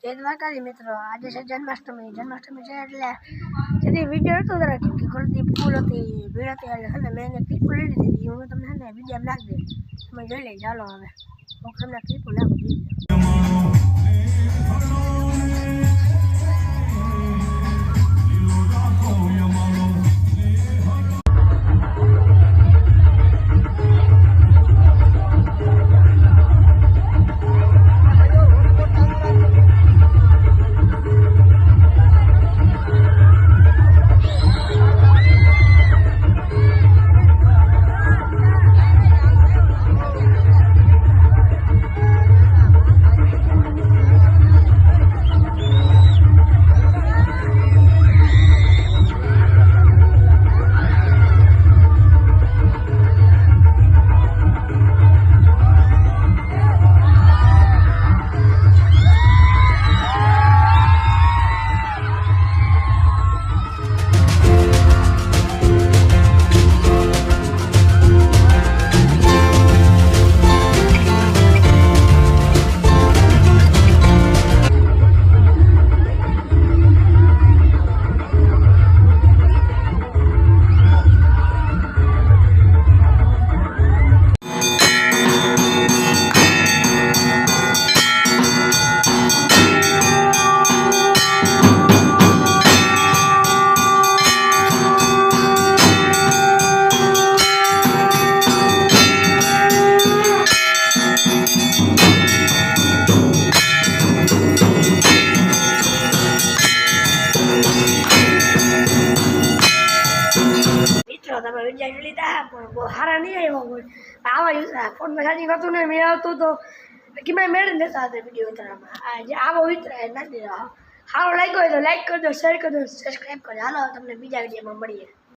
જય દ્વારકાધી મિત્રો, આજે છે જન્માષ્ટમી છે એટલે જેથી વિડીયો હતો જરા કે ઘરથી ફૂલ હતી ભીડ હતી એટલે મેં એને ક્લિપો લઈ લીધી. હું તમને છે ને વિડીયો નાખી દે, તમે જોઈ લઈ. ચાલો હવે હું તમને ક્લિપો નાખું જોઈ તમે વિચારી લીધા પણ બહુ સારા નહીં આવ્યા હોય. આવા ફોનમાં સાચી વાતું નહીં મેં આવતું તો કે મેં મેળ નતા હતા વિડીયો ઉતારવામાં. જે આવો વિતરાય નથી સારો લાગ્યો હોય તો લાઈક કરજો, શેર કરજો, સબસ્ક્રાઈબ કરજો. હાલો તમને બીજા વિડીયોમાં મળીએ.